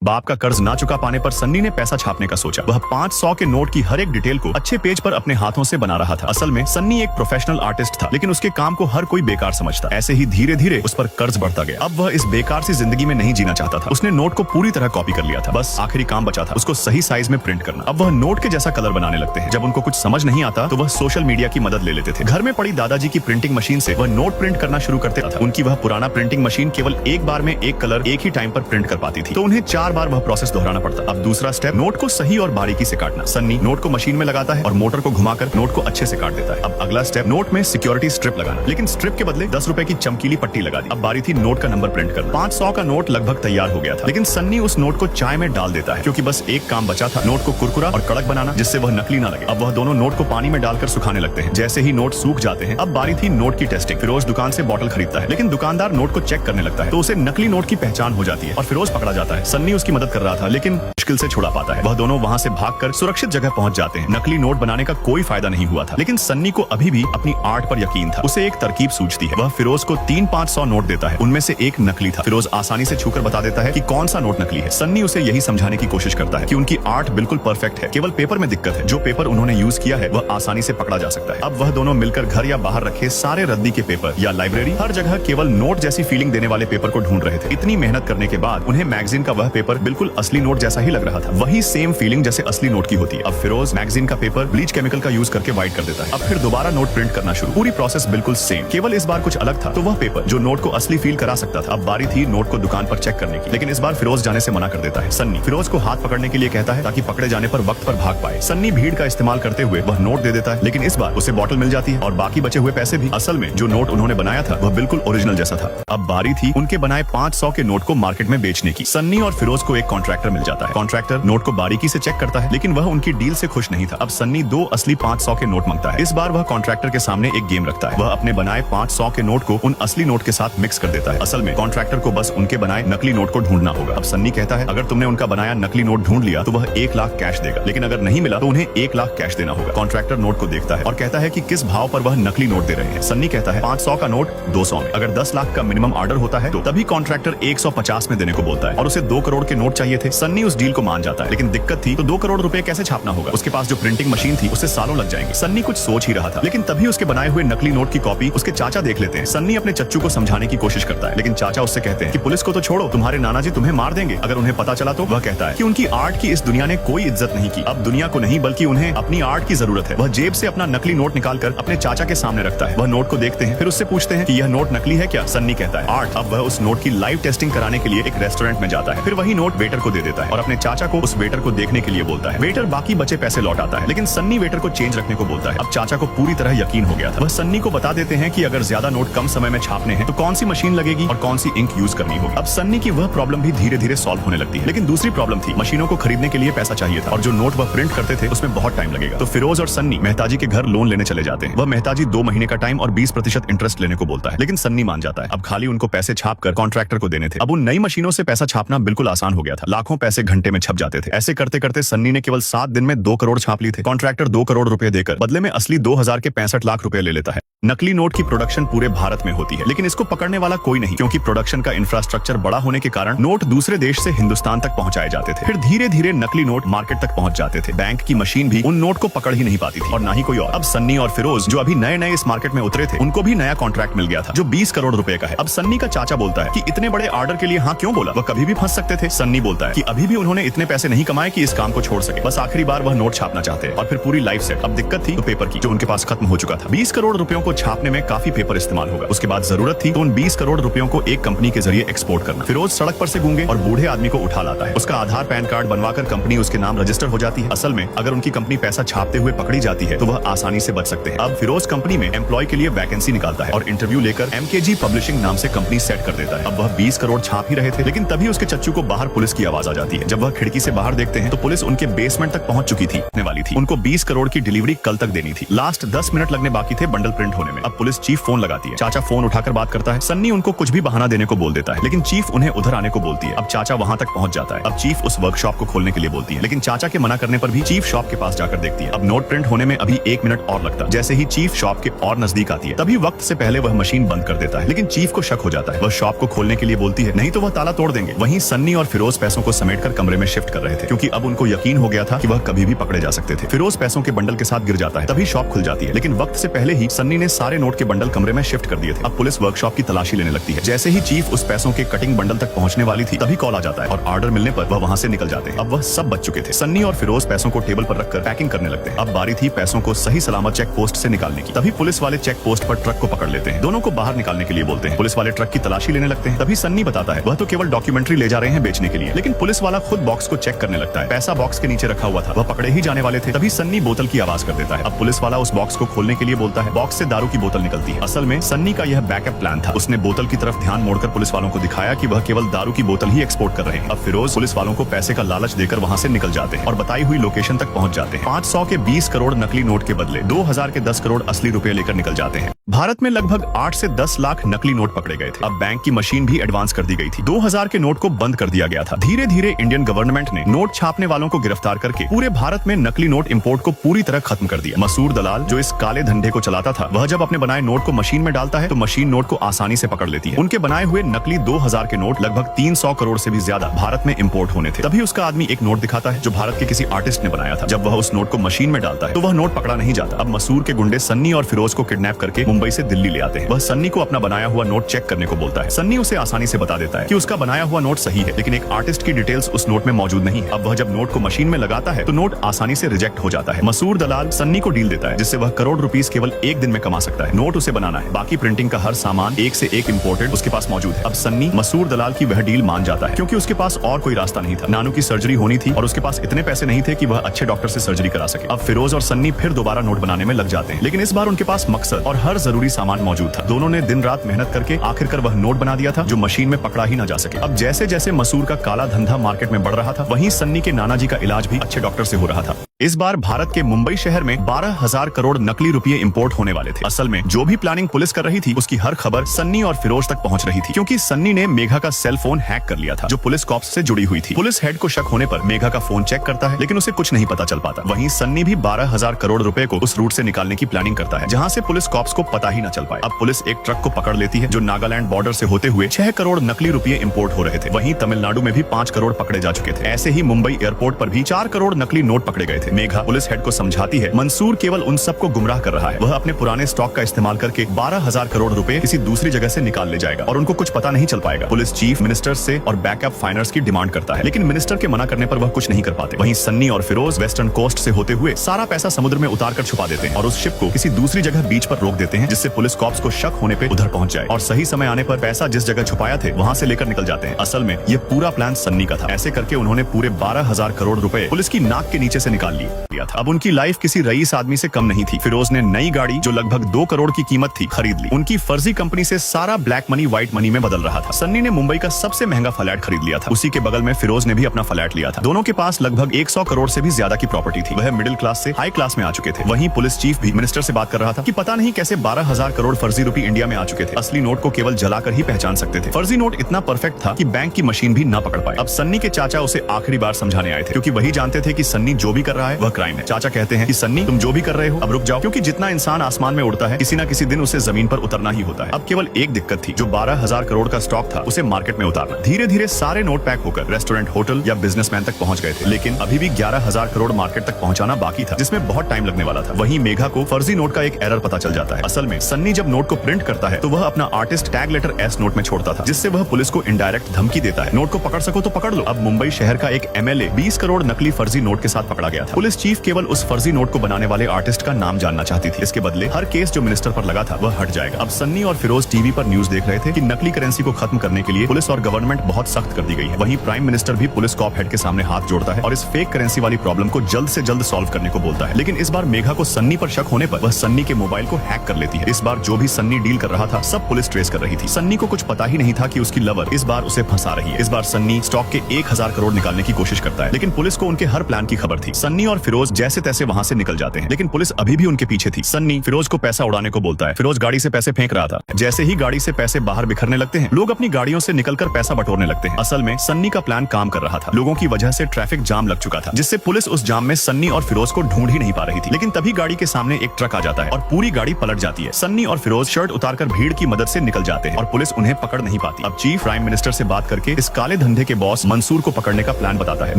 बाप का कर्ज ना चुका पाने पर सन्नी ने पैसा छापने का सोचा। वह 500 के नोट की हर एक डिटेल को अच्छे पेज पर अपने हाथों से बना रहा था। असल में सन्नी एक प्रोफेशनल आर्टिस्ट था, लेकिन उसके काम को हर कोई बेकार समझता। ऐसे ही धीरे धीरे उस पर कर्ज बढ़ता गया। अब वह इस बेकार सी जिंदगी में नहीं जीना चाहता था। उसने नोट को पूरी तरह कॉपी कर लिया था। बस आखिरी काम बचा था, उसको सही साइज में प्रिंट करना। अब वह नोट के जैसा कलर बनाने लगते हैं। जब उनको कुछ समझ नहीं आता तो वह सोशल मीडिया की मदद ले लेते थे। घर में पड़ी दादाजी की प्रिंटिंग मशीन से वह नोट प्रिंट करना शुरू करते था। उनकी वह पुराना प्रिंटिंग मशीन केवल एक बार में एक कलर एक ही टाइम पर प्रिंट कर पाती थी, तो उन्हें 4 बार वह प्रोसेस दोहराना पड़ता। अब दूसरा स्टेप, नोट को सही और बारीकी से काटना। सन्नी नोट को मशीन में लगाता है और मोटर को घुमाकर नोट को अच्छे से काट देता है। अब अगला स्टेप, नोट में सिक्योरिटी स्ट्रिप लगाना, लेकिन स्ट्रिप के बदले 10 रुपए की चमकीली पट्टी लगा दी। अब बारी थी नोट का नंबर प्रिंट करना। 500 का नोट लगभग तैयार हो गया था, लेकिन सन्नी उस नोट को चाय में डाल देता है, क्योंकि बस एक काम बचा था, नोट को कुरकुरा और कड़क बनाना, जिससे वह नकली ना लगे। अब वह दोनों नोट को पानी में डालकर सुखाने लगते हैं। जैसे ही नोट सूख जाते हैं, अब बारी थी नोट की टेस्टिंग। फिरोज दुकान से बॉटल खरीदता है, लेकिन दुकानदार नोट को चेक करने लगता है, तो उसे नकली नोट की पहचान हो जाती है और फिरोज पकड़ा जाता है। सन्नी उसकी मदद कर रहा था, लेकिन मुश्किल से छुड़ा पाता है। वह दोनों वहाँ से भागकर सुरक्षित जगह पहुंच जाते हैं। नकली नोट बनाने का कोई फायदा नहीं हुआ था, लेकिन सन्नी को अभी भी अपनी आर्ट पर यकीन था। उसे एक तरकीब सूझती है। वह फिरोज को 300-500 नोट देता है, उनमें से एक नकली था। फिरोज आसानी से छूकर बता देता है कि कौन सा नोट नकली है। सन्नी उसे यही समझाने की कोशिश करता है कि उनकी आर्ट बिल्कुल परफेक्ट है, केवल पेपर में दिक्कत है। जो पेपर उन्होंने यूज किया है वह आसानी से पकड़ा जा सकता है। अब वह दोनों मिलकर घर या बाहर रखे सारे रद्दी के पेपर या लाइब्रेरी, हर जगह केवल नोट जैसी फीलिंग देने वाले पेपर को ढूंढ रहे थे। इतनी मेहनत करने के बाद उन्हें मैगजीन का वह पेपर बिल्कुल असली नोट जैसा ही लग रहा था। वही सेम फीलिंग जैसे असली नोट की होती है। अब फिरोज मैगजीन का पेपर ब्लीच केमिकल का यूज करके व्हाइट कर देता है। अब फिर दोबारा नोट प्रिंट करना शुरू। पूरी प्रोसेस बिल्कुल सेम, केवल इस बार कुछ अलग था, तो वह पेपर जो नोट को असली फील करा सकता था। अब बारी थी नोट को दुकान पर चेक करने की, लेकिन इस बार फिरोज जाने से मना कर देता है। सन्नी फिरोज को हाथ पकड़ने के लिए कहता है, ताकि पकड़े जाने पर वक्त पर भाग पाए। सन्नी भीड़ का इस्तेमाल करते हुए वह नोट दे देता है, लेकिन इस बार उसे बॉटल मिल जाती है और बाकी बचे हुए पैसे भी। असल में जो नोट उन्होंने बनाया था वह बिल्कुल ओरिजिनल जैसा था। अब बारी थी उनके बनाए 500 के नोट को मार्केट में बेचने की। सन्नी और फिरोज को एक कॉन्ट्रैक्टर मिल जाता है। कॉन्ट्रैक्टर नोट को बारीकी से चेक करता है, लेकिन वह उनकी डील से खुश नहीं था। अब सन्नी 2 असली 500 के नोट मांगता है। इस बार वह कॉन्ट्रैक्टर के सामने एक गेम रखता है। वह अपने बनाए 500 के नोट को उन असली नोट के साथ मिक्स कर देता है। असल में कॉन्ट्रैक्टर को बस उनके बनाए नकली नोट को ढूंढना होगा। अब सन्नी कहता है, अगर तुमने उनका बनाया नकली नोट ढूंढ लिया तो वह 1 लाख कैश देगा, लेकिन अगर नहीं मिला तो उन्हें 1 लाख कैश देना होगा। कॉन्ट्रैक्टर नोट को देखता है और कहता है कि किस भाव पर वह नकली नोट दे रहे हैं। सन्नी कहता है 500 का नोट 200 में। अगर 10 लाख का मिनिमम ऑर्डर होता है तो तभी कॉन्ट्रैक्टर 150 में देने को बोलता है, और उसे 2 करोड़ के नोट चाहिए थे। सन्नी उस डील को मान जाता है, लेकिन दिक्कत थी, तो 2 करोड़ रुपए कैसे छापना होगा। उसके पास जो प्रिंटिंग मशीन थी उससे सालों लग जाएंगे। सन्नी कुछ सोच ही रहा था, लेकिन तभी उसके बनाए हुए नकली नोट की कॉपी उसके चाचा देख लेते हैं। सन्नी अपने चच्चू को समझाने की कोशिश करता है, लेकिन चाचा उससे कहते हैं कि पुलिस को तो छोड़ो, तुम्हारे नाना जी तुम्हें मार देंगे अगर उन्हें पता चला तो। वह कहता है कि उनकी आर्ट की इस दुनिया ने कोई इज्जत नहीं की। अब दुनिया को नहीं बल्कि उन्हें अपनी आर्ट की जरूरत है। वह जेब से अपना नकली नोट निकालकर अपने चाचा के सामने रखता है। वह नोट को देखते हैं, फिर उससे पूछते हैं कि यह नोट नकली है क्या। सन्नी कहता है आर्ट। अब वह उस नोट की लाइव टेस्टिंग कराने के लिए एक रेस्टोरेंट में जाता है। फिर वही नोट वेटर को दे देता है और अपने चाचा को उस वेटर को देखने के लिए बोलता है। वेटर बाकी बचे पैसे लौटाता है, लेकिन सन्नी वेटर को चेंज रखने को बोलता है। अब चाचा को पूरी तरह यकीन हो गया था। वह सन्नी को बता देते हैं कि अगर ज्यादा नोट कम समय में छापने हैं तो कौन सी मशीन लगेगी और कौन सी इंक यूज करनी होगी। अब सन्नी की वह प्रॉब्लम भी धीरे धीरे सॉल्व होने लगती है, लेकिन दूसरी प्रॉब्लम थी, मशीनों को खरीदने के लिए पैसा चाहिए था और जो नोट वह प्रिंट करते थे उसमें बहुत टाइम लगेगा। तो फिरोज और सन्नी मेहताजी के घर लोन लेने चले जाते हैं। वह मेहताजी 2 महीने का टाइम और 20% इंटरेस्ट लेने को बोलता है, लेकिन सन्नी मान जाता है। अब खाली उनको पैसे छाप कर कॉन्ट्रैक्टर को देने थे। अब उन नई मशीनों से पैसा छापना बिल्कुल आसान हो गया था। लाखों पैसे घंटे में छप जाते थे। ऐसे करते करते सन्नी ने केवल 7 दिन में 2 करोड़ छाप लिए थे। कॉन्ट्रैक्टर 2 करोड़ रुपए देकर बदले में असली 2000 के 65 लाख रुपए ले लेता है। नकली नोट की प्रोडक्शन पूरे भारत में होती है, लेकिन इसको पकड़ने वाला कोई नहीं, क्योंकि प्रोडक्शन का इंफ्रास्ट्रक्चर बड़ा होने के कारण नोट दूसरे देश से हिंदुस्तान तक पहुंचाए जाते थे। फिर धीरे धीरे नकली नोट मार्केट तक पहुंच जाते थे। बैंक की मशीन भी उन नोट को पकड़ ही नहीं पाती थी, और ना ही कोई और। अब सन्नी और फिरोज जो अभी नए नए इस मार्केट में उतरे थे, उनको भी नया कॉन्ट्रैक्ट मिल गया था जो 20 करोड़ रुपए का है। अब सन्नी का चाचा बोलता है कि इतने बड़े ऑर्डर के लिए हाँ क्यों बोला, वह कभी भी फंस सकते थे। सन्नी बोलता है कि अभी भी उन्होंने इतने पैसे नहीं कमाए कि इस काम को छोड़ सके, बस आखिरी बार वह नोट छापना चाहते हैं और फिर पूरी लाइफ सेट। अब दिक्कत थी तो पेपर की, जो उनके पास खत्म हो चुका था। 20 करोड़ रुपयों को छापने में काफी पेपर इस्तेमाल होगा। उसके बाद जरूरत थी तो उन 20 करोड़ रुपयों को एक कंपनी के जरिए एक्सपोर्ट करना। फिरोज सड़क पर से गूंगे और बूढ़े आदमी को उठा लाता है। उसका आधार पैन कार्ड बनवाकर कंपनी उसके नाम रजिस्टर हो जाती है। असल में अगर उनकी कंपनी पैसा छापते हुए पकड़ी जाती है तो वह आसानी से बच सकते हैं। अब फिरोज कंपनी में एम्प्लॉय के लिए वैकेंसी निकालता है और इंटरव्यू लेकर MKG पब्लिशिंग नाम से कंपनी सेट कर देता है। अब वह 20 करोड़ छाप ही रहे थे, लेकिन तभी उसके चच्चू को बाहर पुलिस की आवाज आ जाती है। जब वह खिड़की से बाहर देखते हैं तो पुलिस उनके बेसमेंट तक पहुंच चुकी थी वाली थी। उनको 20 करोड़ की डिलीवरी कल तक देनी थी। लास्ट 10 मिनट लगने बाकी थे बंडल प्रिंट होने में। अब पुलिस चीफ फोन लगाती है। चाचा फोन उठाकर बात करता है। सन्नी उनको कुछ भी बहाना देने को बोल देता है, लेकिन चीफ उन्हें उधर आने को बोलती है। अब चाचा वहां तक पहुंच जाता है। अब चीफ उस वर्कशॉप को खोलने के लिए बोलती है, लेकिन चाचा के मना करने पर भी चीफ शॉप के पास जाकर देखती है। अब नोट प्रिंट होने में अभी 1 मिनट और लगता है। जैसे ही चीफ शॉप के और नजदीक आती है, तभी वक्त से पहले वह मशीन बंद कर देता है। लेकिन चीफ को शक हो जाता है। वह शॉप को खोलने के लिए बोलती है, नहीं तो वह ताला तोड़ देंगे। वहीं सन्नी और फिरोज पैसों को समेटकर कमरे में शिफ्ट कर रहे थे, क्योंकि अब उनको यकीन हो गया था कि वह कभी भी पकड़े जा सकते थे। फिरोज पैसों के बंडल के साथ गिर जाता है। तभी शॉप खुल जाती है, लेकिन वक्त से पहले ही सन्नी ने सारे नोट के बंडल कमरे में शिफ्ट कर दिए थे। अब पुलिस वर्कशॉप की तलाशी लेने लगती है। जैसे ही चीफ उस पैसों के कटिंग बंडल तक पहुंचने वाली थी, तभी कॉल आ जाता है और ऑर्डर मिलने पर वह वहां से निकल जाते हैं। अब वह सब बच चुके थे। सन्नी और फिरोज पैसों को टेबल पर रखकर पैकिंग करने लगते हैं। अब बारी थी पैसों को सही सलामत चेक पोस्ट से निकालने की। तभी पुलिस वाले चेक पोस्ट पर ट्रक को पकड़ लेते हैं। दोनों को बाहर निकालने के लिए बोलते हैं। पुलिस वाले ट्रक की तलाशी लेने लगते हैं। तभी सन्नी बताता है वह तो केवल डॉक्यूमेंट्री ले जा रहे हैं बेचने के लिए, लेकिन पुलिस वाला खुद बॉक्स को चेक करने लगता है। पैसा बॉक्स के नीचे रखा हुआ था। वह पकड़े ही जाने वाले थे। तभी सन्नी बोतल की आवाज कर देता है। अब पुलिस वाला उस बॉक्स को खोलने के लिए बोलता है। बॉक्स से दारू की बोतल निकलती है। असल में सन्नी का यह बैकअप प्लान था। उसने बोतल की तरफ ध्यान मोड़कर पुलिस वालों को दिखाया कि वह केवल दारू की बोतल ही एक्सपोर्ट कर रहे हैं। अब फिरोज पुलिस वालों को पैसे का लालच देकर वहां से निकल जाते हैं और बताई हुई लोकेशन तक पहुंच जाते हैं। 500 के 20 करोड़ नकली नोट के बदले 2000 के 10 करोड़ असली रुपए लेकर निकल जाते हैं। भारत में लगभग 8 से 10 लाख नकली नोट पकड़े गए थे। अब बैंक की मशीन भी एडवांस कर दी गई थी। 2000 के नोट को बंद कर दिया गया था। धीरे धीरे इंडियन गवर्नमेंट ने नोट छापने वालों को गिरफ्तार करके पूरे भारत में नकली नोट इंपोर्ट को पूरी तरह खत्म कर दिया। मसूर दलाल जो इस काले धंधे को चलाता था, वह जब अपने बनाए नोट को मशीन में डालता है तो मशीन नोट को आसानी से पकड़ लेती है। उनके बनाए हुए नकली 2000 के नोट लगभग 300 करोड़ से भी ज्यादा भारत में इंपोर्ट होने थे। तभी उसका आदमी एक नोट दिखाता है जो भारत के किसी आर्टिस्ट ने बनाया था। जब वह उस नोट को मशीन में डालता है तो वह नोट पकड़ा नहीं जाता। अब मसूर के गुंडे सन्नी और फिरोज को किडनैप करके मुंबई से दिल्ली ले आते हैं। वह सन्नी को अपना बनाया हुआ नोट चेक करने को बोलता है। सन्नी उसे आसानी से बता देता है कि उसका बनाया हुआ नोट सही है, लेकिन एक आर्टिस्ट की डिटेल्स उस नोट में मौजूद नहीं है। अब वह जब नोट को मशीन में लगाता है तो नोट आसानी से रिजेक्ट हो जाता है। मसूर दलाल सन्नी को डील देता है, जिससे वह करोड़ रुपीस केवल एक दिन में कमा सकता है। नोट उसे बनाना है, बाकी प्रिंटिंग का हर सामान एक से एक इम्पोर्टेड उसके पास मौजूद है। अब सन्नी मसूर दलाल की वह डील मान जाता है, क्योंकि उसके पास और कोई रास्ता नहीं था। नानू की सर्जरी होनी थी और उसके पास इतने पैसे नहीं थे कि वह अच्छे डॉक्टर से सर्जरी करा सके। अब फिरोज और सन्नी फिर दोबारा नोट बनाने में लग जाते हैं, लेकिन इस बार उनके पास मकसद और हर जरूरी सामान मौजूद था। दोनों ने दिन रात मेहनत करके आखिरकार वह नोट बना दिया था जो मशीन में पकड़ा ही न जा सके। अब जैसे जैसे मसूर का काला धंधा मार्केट में बढ़ रहा था, वहीं सन्नी के नाना जी का इलाज भी अच्छे डॉक्टर से हो रहा था। इस बार भारत के मुंबई शहर में 12,000 करोड़ नकली रुपए इंपोर्ट होने वाले थे। असल में जो भी प्लानिंग पुलिस कर रही थी, उसकी हर खबर सन्नी और फिरोज तक पहुंच रही थी, क्योंकि सन्नी ने मेघा का सेल फोन हैक कर लिया था जो पुलिस कॉप्स से जुड़ी हुई थी। पुलिस हेड को शक होने पर मेघा का फोन चेक करता है, लेकिन उसे कुछ नहीं पता चल पाता। वहीं सन्नी भी 12,000 करोड़ रुपए को उस रूट से निकालने की प्लानिंग करता है, जहां से पुलिस कॉप्स को पता ही न चल पाए। अब पुलिस एक ट्रक को पकड़ लेती है जो नागालैंड बॉर्डर से होते हुए 6 करोड़ नकली रुपए इंपोर्ट हो रहे थे। वहीं तमिलनाडु में भी 5 करोड़ पकड़े जा चुके थे। ऐसे ही मुंबई एयरपोर्ट पर भी 4 करोड़ नकली नोट पकड़े गए थे। मेघा पुलिस हेड को समझाती है मंसूर केवल उन सबको गुमराह कर रहा है। वह अपने पुराने स्टॉक का इस्तेमाल करके 12,000 करोड़ रुपए किसी दूसरी जगह से निकाल ले जाएगा और उनको कुछ पता नहीं चल पाएगा। पुलिस चीफ मिनिस्टर से और बैकअप फाइनर्स की डिमांड करता है, लेकिन मिनिस्टर के मना करने पर वह कुछ नहीं कर पाते। वहीं सन्नी और फिरोज वेस्टर्न कोस्ट से होते हुए सारा पैसा समुद्र में उतार कर छुपा देते हैं और उस शिप को किसी दूसरी जगह बीच पर रोक देते हैं, जिससे पुलिस कॉप्स को शक होने पे उधर पहुंच जाए और सही समय आने पर पैसा जिस जगह छुपाया थे वहां से लेकर निकल जाते हैं। असल में ये पूरा प्लान सन्नी का था। ऐसे करके उन्होंने पूरे 12,000 करोड़ रुपए पुलिस की नाक के नीचे से निकाल लिया था। अब उनकी लाइफ किसी रईस आदमी से कम नहीं थी। फिरोज ने नई गाड़ी जो लगभग 2 करोड़ की कीमत थी खरीद ली। उनकी फर्जी कंपनी से सारा ब्लैक मनी व्हाइट मनी में बदल रहा था। सन्नी ने मुंबई का सबसे महंगा फ्लैट खरीद लिया था। उसी के बगल में फिरोज ने भी अपना फ्लैट लिया था। दोनों के पास लगभग 100 करोड़ से भी ज्यादा की प्रॉपर्टी थी। वह मिडिल क्लास से हाई क्लास में आ चुके थे। वहीं पुलिस चीफ भी मिनिस्टर से बात कर रहा था कि पता नहीं कैसे 12,000 करोड़ फर्जी रुपए इंडिया में आ चुके थे। असली नोट को केवल जलाकर ही पहचान सकते थे। फर्जी नोट इतना परफेक्ट था कि बैंक की मशीन भी ना पकड़ पाए। अब सन्नी के चाचा उसे आखिरी बार समझाने आए थे, क्योंकि वही जानते थे कि सन्नी जो भी कर रहा है वह क्राइम है। चाचा कहते हैं कि सन्नी तुम जो भी कर रहे हो अब रुक जाओ, क्योंकि जितना इंसान आसमान में उड़ता है किसी न किसी दिन उसे जमीन पर उतरना ही होता है। अब केवल एक दिक्कत थी, जो 12,000 करोड़ का स्टॉक था उसे मार्केट में उतारना। धीरे धीरे सारे नोट पैक होकर रेस्टोरेंट, होटल या बिजनेसमैन तक पहुंच गए थे, लेकिन अभी भी 11,000 करोड़ मार्केट तक पहुंचाना बाकी था, जिसमें बहुत टाइम लगने वाला था। वहीं मेघा को फर्जी नोट का एक एरर पता चल जाता है। असल में सन्नी जब नोट को प्रिंट करता है तो वह अपना artist tag letter S note में छोड़ता था, जिससे वह पुलिस को इनडायरेक्ट धमकी देता है, नोट को पकड़ सको तो पकड़ लो। अब मुंबई शहर का एक MLA 20 करोड़ नकली फर्जी नोट के साथ पकड़ा गया था। पुलिस चीफ केवल उस फर्जी नोट को बनाने वाले आर्टिस्ट का नाम जानना चाहती थी। इसके बदले हर केस जो मिनिस्टर पर लगा था वह हट जाएगा। अब सन्नी और फिरोज टीवी पर न्यूज देख रहे थे कि नकली करेंसी को खत्म करने के लिए पुलिस और गवर्नमेंट बहुत सख्त कर दी गई है। वहीं प्राइम मिनिस्टर भी पुलिस कॉप हेड के सामने हाथ जोड़ता है और इस फेक करेंसी वाली प्रॉब्लम को जल्द से जल्द सॉल्व करने को बोलता है। लेकिन इस बार मेघा को सन्नी पर शक होने पर वह सन्नी के मोबाइल को हैक कर लेती है। इस बार जो भी सन्नी डील कर रहा था सब पुलिस ट्रेस कर रही थी। सन्नी को कुछ पता ही नहीं था कि उसकी लवर इस बार उसे फंसा रही है। इस बार सन्नी स्टॉक के 1000 करोड़ निकालने की कोशिश करता है, लेकिन पुलिस को उनके हर प्लान की खबर थी। सन्नी और फिरोज जैसे तैसे वहाँ से निकल जाते हैं, लेकिन पुलिस अभी भी उनके पीछे थी। सन्नी फिरोज को पैसा उड़ाने को बोलता है। फिरोज गाड़ी से पैसे फेंक रहा था। जैसे ही गाड़ी से पैसे बाहर बिखरने लगते हैं, लोग अपनी गाड़ियों से निकलकर पैसा बटोरने लगते हैं। असल में सन्नी का प्लान काम कर रहा था। लोगों की वजह से ट्रैफिक जाम लग चुका था, जिससे पुलिस उस जाम में सन्नी और फिरोज को ढूंढ ही नहीं पा रही थी। लेकिन तभी गाड़ी के सामने एक ट्रक आ जाता है और पूरी गाड़ी पलट जाती है। सन्नी और फिरोज शर्ट उतारकर भीड़ की मदद से निकल जाते हैं और पुलिस उन्हें पकड़ नहीं पाती। अब चीफ प्राइम मिनिस्टर से बात करके इस काले धंधे के बॉस मंसूर को पकड़ने का प्लान बताता है।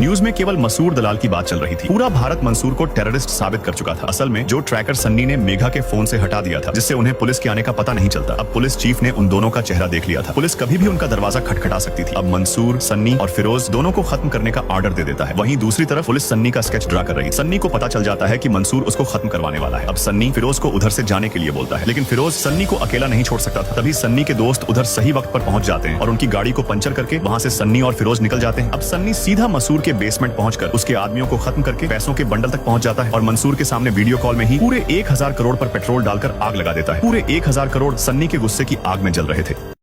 न्यूज में केवल मसूर दलाल की बात चल रही थी। पूरा भारत मंसूर को टेररिस्ट साबित कर चुका था। असल में जो ट्रैकर सन्नी ने मेघा के फोन से हटा दिया था, जिससे उन्हें पुलिस के आने का पता नहीं चलता। अब पुलिस चीफ ने उन दोनों का चेहरा देख लिया था। पुलिस कभी भी उनका दरवाजा खटखटा सकती थी। अब मंसूर, सन्नी और फिरोज दोनों को खत्म करने का ऑर्डर दे देता है। वहीं दूसरी तरफ पुलिस सन्नी का स्केच ड्रा कर रही है। सन्नी को पता चल जाता है कि मंसूर उसको खत्म करवाने वाला है। अब सन्नी फिरोज को उधर से जाने के लिए बोलता है, लेकिन फिरोज सन्नी को अकेला नहीं छोड़ सकता था। तभी सन्नी के दोस्त उधर सही वक्त पर पहुंच जाते हैं और उनकी गाड़ी को पंचर करके वहां से सन्नी और फिरोज निकल जाते हैं। अब सन्नी सीधा मसूर के बेसमेंट पहुंचकर उसके आदमियों को खत्म करके पैसों के बंडल तक पहुंच जाता है और मंसूर के सामने वीडियो कॉल में ही पूरे 1000 करोड़ पर पेट्रोल डालकर आग लगा देता है। पूरे 1000 करोड़ सन्नी के गुस्से की आग में जल रहे थे।